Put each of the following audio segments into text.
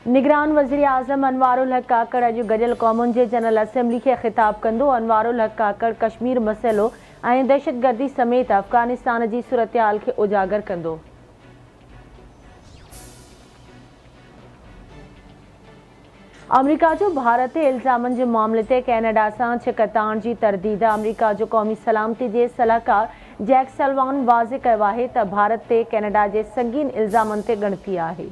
निगरान वज़ीर आज़म अनवारुल हक काकड़ अॼु गॾियल क़ौमुनि जे जनरल असेंबली खे ख़िताब कंदो। अनवारुल हक काकड़ कश्मीर मसइलो ऐं दहशतगर्दी समेत अफ़गानिस्तान जी सूरतहाल खे उजागर कंदो। अमरीका जो भारत ते इल्ज़ामनि जे मामले ते कैनेडा सां छिकताइण जी तरदीद। अमरीका जो क़ौमी सलामती जे सलाहकार जैक सलवान वाज़े कयो आहे त भारत ते कैनेडा जे संगीन इल्ज़ामनि ते ॻणती आहे।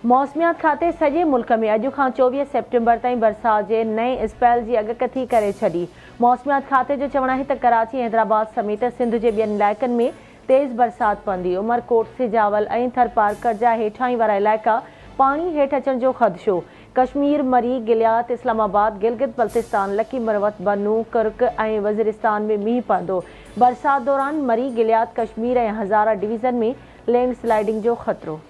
मौसमियात खाते सॼे मुल्क में अॼु खां 24 सेप्टेम्बर ताईं बरसात जे नए स्पेल जी अॻकथी करे छॾी। मौसमियात खाते जो चवणु आहे त कराची, हैदराबाद समेत सिंध जे ॿियनि इलाइक़नि में तेज़ बरसात पवंदी। उमरकोट, सिजावल ऐं थरपारकर जा हेठाहीं वारा इलाइक़ा पाणी हेठि अचण जो ख़दशो। कश्मीर, मरी, गिलियात, इस्लामाबाद, गिलगित बल्तिस्तान, लकी मरवत, बनू, कुर्क ऐं वज़ीरिस्तान में मींहुं पवंदो। बरसात दौरान मरी, गिलियात, कश्मीर ऐं हज़ारा डिवीज़न में लैंडस्लाइडिंग जो ख़तरो।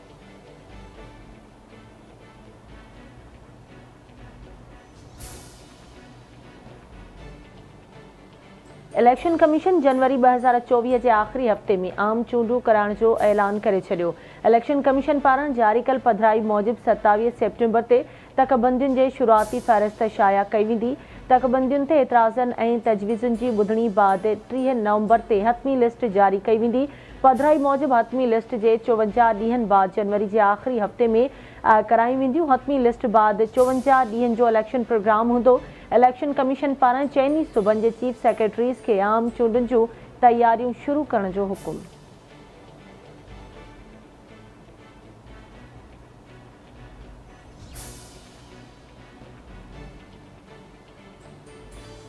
इलेक्शन कमीशन जनवरी 2024 जे आख़िरी हफ़्ते में आम चूंडूं कराइण जो ऐलान करे छॾियो। इलेक्शन कमीशन पारां जारी कल पधिराई मूजिबि 27 सेप्टेम्बर ते तकबंदियुनि जे शुरूआती फ़हिरिस्त शाया कई वेंदी। तकबंदियुनि ते एतिराज़नि ऐं तजवीज़ुनि जी ॿुधणी बैदि 30 नवंबर ते हतमी लिस्ट जारी कई वेंदी। पधिराई मूजिबि हतमी लिस्ट जे 54 ॾींहनि बाद जनवरी जे आख़िरी हफ़्ते में कराई वेंदियूं। हतमी लिस्ट बैदि 54 ॾींहनि जो इलेक्शन प्रोग्राम हूंदो। इलेक्शन कमीशन पारां चइनी सूबनि जे चीफ सेक्रेटरीज़ खे आम चूंडुनि जूं तयारियूं शुरू करण जो हुकुम।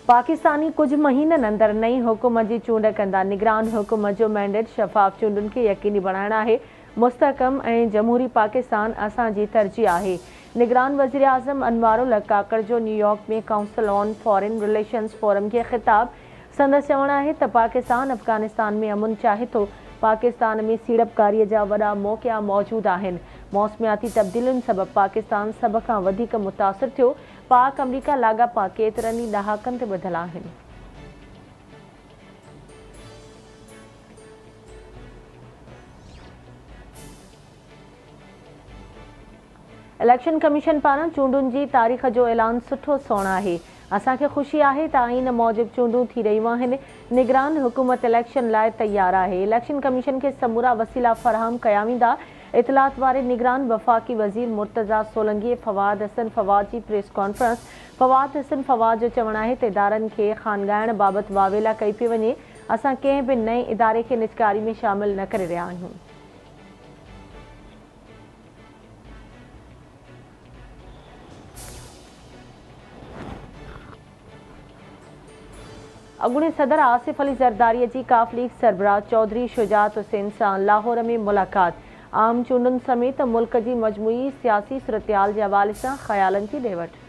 पाकिस्तानी कुझु महीननि अंदरि नई हुकूमत जी चूंड कंदा। निगरान हुकूमत जो मैंडेट शफ़ाफ़ चूंडुनि खे यकीनी बणाइणु आहे। मुस्तहकम ऐं जमहूरी पाकिस्तान असांजी तरजीह आहे। निगरान वज़ीर आज़म अनवारुल हक काकड़ जो न्यूयॉर्क में council on foreign relations forum खे ख़िताब। संदसि चवणु आहे त पाकिस्तान अफ़गानिस्तान में अमुन चाहे थो। पाकिस्तान में सीड़पकारीअ जा वॾा मौक़िआ मौजूदु आहिनि। मौसमियाती तब्दीलियुनि सबबि पाकिस्तान सभ खां वधीक मुतासिर थियो। पाक अमरीका लाॻापा केतिरनि ई ॾहाकनि ते ॿधल आहिनि। इलेक्शन कमीशन पारां चूंडुनि जी तारीख़ जो ऐलान सुठो सोण आहे। असांखे ख़ुशी आहे त आईन मूजिबि चूंडूं थी रहियूं आहिनि। निगरान हुकूमत इलेक्शन लाइ तयारु आहे। इलेक्शन कमीशन खे समूरा वसीला फ़राहम कया वेंदा। इतलात वारे निगरान वफ़ाक़ी वज़ीर मुर्तज़ा सोलंकीअ फवाद हसन फवाद जी प्रेस कॉन्फ्रेंस। फवाद हसन फवाद जो चवणु आहे त इदारनि खे ख़ानगाइण बाबति वावेला कई पई वञे। असां कंहिं बि नए इदारे खे निजकारी में शामिल न करे रहिया आहियूं। अॻूणे सदर आसिफ अली ज़रदारीअ जी काफ लीग सरबराह चौधरी शुजात हुसैन सां लाहौर में मुलाक़ात। आम चूंडुनि समेत मुल्क जी मजमूई सियासी सूरतहाल जे हवाले सां ख़्यालनि जी ॾे वठि।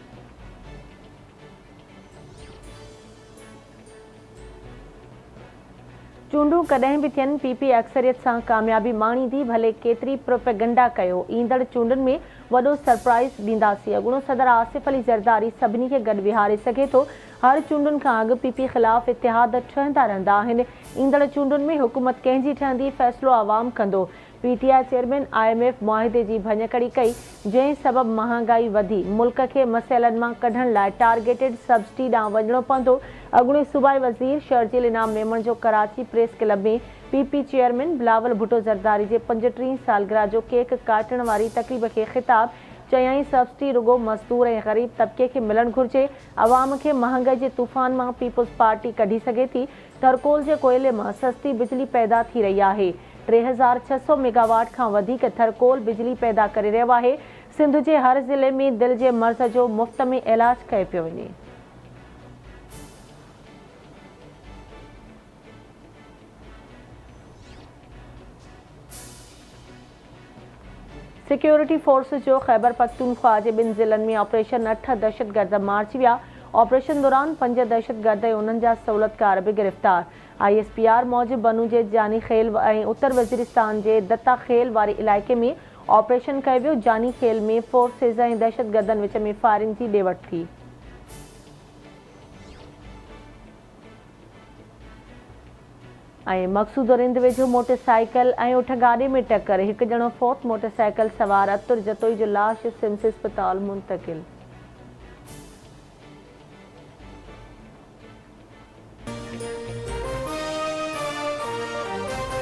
चूंडूं कॾहिं बि थियनि, पीपी अक्सरियत सां कामयाबी माणींदी, भले केतिरी प्रोपेगंडा कयो। ईंदड़ चूंडुनि में वॾो सरप्राइज़ ॾींदासीं। अॻूणो सदर आसिफ अली ज़रदारी सभिनी खे गॾु विहारे सघे थो। हर चूंडुनि खां अॻु पीपी ख़िलाफ़ इतिहाद ठहंदा रहंदा आहिनि। ईंदड़ चूंडुनि में हुकूमत कंहिंजी ठहंदी, फ़ैसिलो आवाम कंदो। पीटीआई चेयरमैन IMF मुआहिदे जी भञकड़ी कई, जंहिं सबबि महांगाई वधी। मुल्क खे मसइलनि मां कढण लाइ टारगेटेड सब्सिडी ॾांहुं वञणो पवंदो। अॻूणे सूबाई वज़ीर शर्जील इनाम मेमण जो कराची प्रेस क्लब में पीपी चेयरमैन बिलावल भुट्टो ज़रदारी जे 35 सालगिरह जो केक काटण वारी तक़रीब खे ख़िताब। चयाईं सब्सिडी रुगो मज़दूर ऐं ग़रीब तबिके खे मिलणु घुरिजे। अवाम खे महांगाई जे तूफ़ान मां पीपुल्स पार्टी कढी सघे थी। थरकोल जे कोयले मां सस्ती बिजली पैदा थी रही आहे। 3600 मेगावाट खां वधीक थरकोल बिजली पैदा करे रहियो आहे। सिंध जे हर ज़िले में दिलि जे मर्ज़ जो मुफ़्त में इलाज कयो पियो वञे। सिक्योरिटी फोर्स जो ख़ैबर पख्तूनख्वा जे 2 ज़िलनि में ऑपरेशन 8 दहशतगर्द मारिजी विया। ऑपरेशन दौरान 5 दहशतगर्द ऐं उन्हनि जा सहूलतकार बि गिरफ़्तार। ISPR मूजिबि बनू जे जानी खेल ऐं उत्तर वज़ीरिस्तान जे दत्ता खेल वारे इलाइक़े में ऑपरेशन कयो वियो। जानी खेल में फोर्सिस ऐं दहशतगर्दनि विच में फायरिंग जी ॾे वठि थी। मक़सूद रिंद वेझो मोटरसाइकिल उठ गाॾे में टक्कर, हिकु ॼणो फौत, मोटरसाइकिल सवार अतुर जतोई जो लाश सिम्स अस्पताल मुंतकिल।